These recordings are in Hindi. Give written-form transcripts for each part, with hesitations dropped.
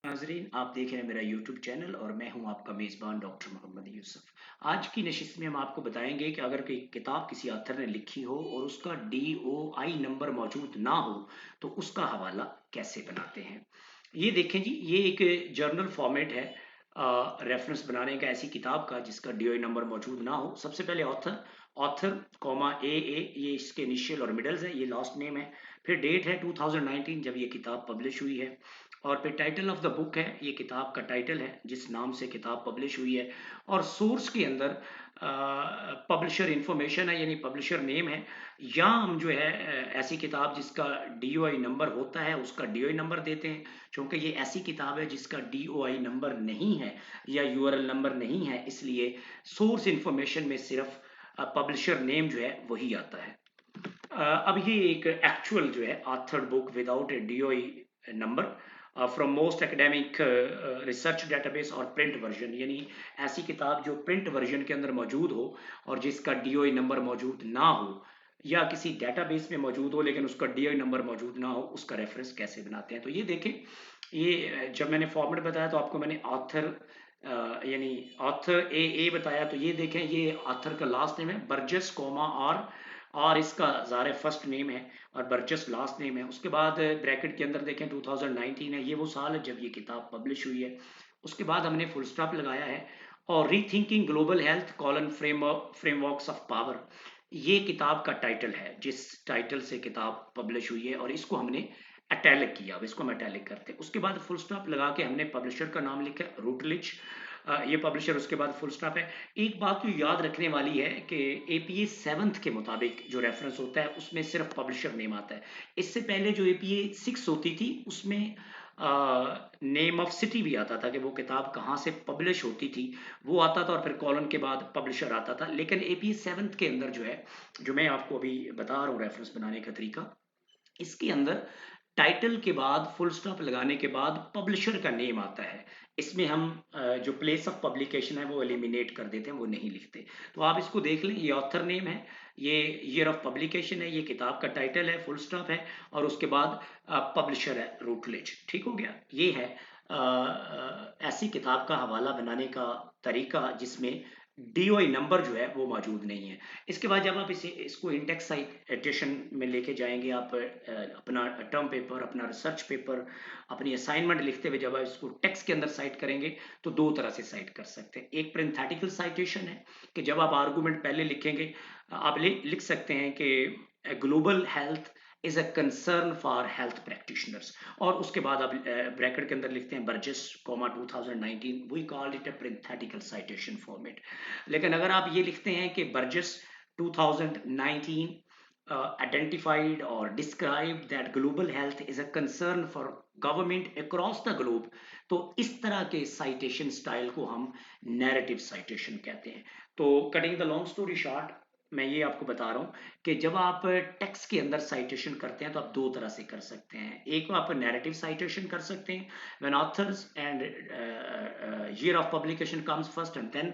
नाजरीन, आप देख रहे हैं मेरा यूट्यूब चैनल और मैं हूं आपका मेज़बान डॉक्टर मोहम्मद यूसुफ। आज की नशिस्त में हम आपको बताएंगे कि अगर कोई किताब किसी ऑथर ने लिखी हो और उसका DOI नंबर मौजूद ना हो तो उसका हवाला कैसे बनाते हैं। ये देखें जी, ये एक जर्नल फॉर्मेट है रेफरेंस बनाने का ऐसी किताब का जिसका DOI नंबर मौजूद ना हो। सबसे पहले ऑथर ऑथर कॉमा ए, ये इसके इनिशियल और मिडल्स है, ये लास्ट नेम है। फिर डेट है 2019 जब ये किताब पब्लिश हुई है। और फिर टाइटल ऑफ द बुक है, ये किताब का टाइटल है जिस नाम से किताब पब्लिश हुई है। और सोर्स के अंदर पब्लिशर इंफॉर्मेशन है, यानी पब्लिशर नेम है। या हम जो है ऐसी किताब जिसका DOI नंबर होता है उसका DOI नंबर देते हैं। क्योंकि ये ऐसी किताब है जिसका DOI नंबर नहीं है या URL नंबर नहीं है, इसलिए सोर्स इंफॉर्मेशन में सिर्फ पब्लिशर नेम जो है वही आता है। अब ये एक एक्चुअल जो है author book without A DOI number from most academic research database और प्रिंट वर्जन, यानी ऐसी किताब जो प्रिंट वर्जन के अंदर मौजूद हो और जिसका DOI नंबर मौजूद ना हो, या किसी डेटाबेस में मौजूद हो लेकिन उसका DOI नंबर मौजूद ना हो, उसका रेफरेंस कैसे बनाते हैं। तो ये देखें, ये जब मैंने फॉर्मेट बताया तो आपको मैंने ऑथर यानी ऑथर ए बताया। तो ये देखें, ये ऑथर का लास्ट नेम है बर्जस कोमा, और इसका ज़ाहिर फर्स्ट नेम है और बर्चस लास्ट नेम है। उसके बाद ब्रैकेट के अंदर देखें 2019 है, ये वो साल है जब ये किताब पब्लिश हुई है। उसके बाद हमने फुल स्टॉप लगाया है और rethinking global health colon frameworks of power, ये किताब का टाइटल है जिस टाइटल से किताब पब्लिश हुई है, और इसको हमने अटैलिक किया। अब इसको हम अटैलिक करते हैं, उसके बाद फुल स्टॉप लगा के हमने पब्लिशर का नाम लिखा रूटलिच, ये पब्लिशर, उसके बाद फुल स्टॉप है। एक बात तो याद रखने वाली है कि APA 7th के मुताबिक जो रेफरेंस होता है उसमें सिर्फ पब्लिशर नेम आता है। इससे पहले जो APA 6 होती थी उसमें नेम ऑफ सिटी भी आता था कि वो किताब कहाँ से पब्लिश होती थी, वो आता था, और फिर कॉलन के बाद पब्लिशर आता था। लेकिन APA 7th के अंदर जो है, जो मैं आपको अभी बता रहा हूँ रेफरेंस बनाने का तरीका, इसके अंदर टाइटल के बाद फुल स्टॉप लगाने के बाद पब्लिशर का नेम आता है। इसमें हम जो प्लेस ऑफ पब्लिकेशन है वो एलिमिनेट कर देते हैं, वो नहीं लिखते। तो आप इसको देख लें, ये ऑथर नेम है, ये ईयर ऑफ पब्लिकेशन है, ये किताब का टाइटल है, फुल स्टॉप है, और उसके बाद पब्लिशर है रूटलेज। ठीक हो गया। ये है ऐसी किताब का हवाला बनाने का तरीका जिसमें DOI नंबर जो है वो मौजूद नहीं है। इसके बाद जब आप इसको इंडेक्स साइटेशन में लेके जाएंगे, आप अपना टर्म पेपर, अपना रिसर्च पेपर, अपनी असाइनमेंट लिखते हुए जब आप इसको टेक्स्ट के अंदर साइट करेंगे तो दो तरह से साइट कर सकते हैं। एक प्रिंथेटिकल साइटेशन है कि जब आप आर्गूमेंट पहले लिखेंगे, आप लिख सकते हैं कि global health is a concern for health practitioners, और उसके बाद आप ब्रैकेट के अंदर लिखते हैं Burgess comma 2019, we called it a parenthetical citation format. लेकिन अगर आप ये लिखते हैं कि Burgess 2019 identified or described that global health is a concern for government across the globe, तो इस तरह के साइटेशन स्टाइल को हम नैरेटिव साइटेशन कहते हैं। तो cutting the long story short, मैं ये आपको बता रहा हूँ कि जब आप टेक्स्ट के अंदर साइटेशन करते हैं तो आप दो तरह से कर सकते हैं। एक आप नैरेटिव साइटेशन कर सकते हैं, when authors and year of publication comes first and then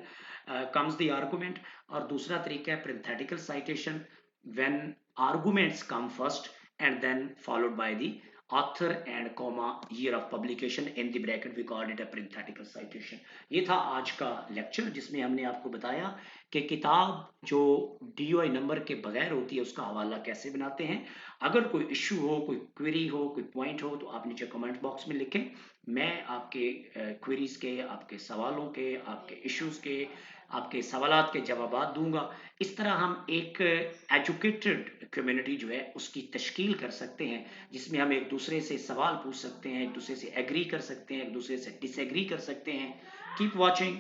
comes the argument। और दूसरा तरीका है parenthetical citation, when arguments come first and then followed by the author and comma year of publication in the bracket, we called it a parenthetical citation। ये था आज का लेक्चर जिसमें हमने आपको बताया कि किताब जो DOI नंबर के बगैर होती है उसका हवाला कैसे बनाते हैं। अगर कोई इशू हो, कोई क्वेरी हो, कोई पॉइंट हो तो आप नीचे कमेंट बॉक्स में लिखें। मैं आपके क्वेरीज के, आपके सवालों के, आपके इश्यूज के, आपके सवालात के जवाबात दूंगा। इस तरह हम एक एजुकेटेड कम्युनिटी जो है उसकी तश्कील कर सकते हैं, जिसमें हम एक दूसरे से सवाल पूछ सकते हैं, एक दूसरे से एग्री कर सकते हैं, एक दूसरे से डिसएग्री कर सकते हैं। Keep watching.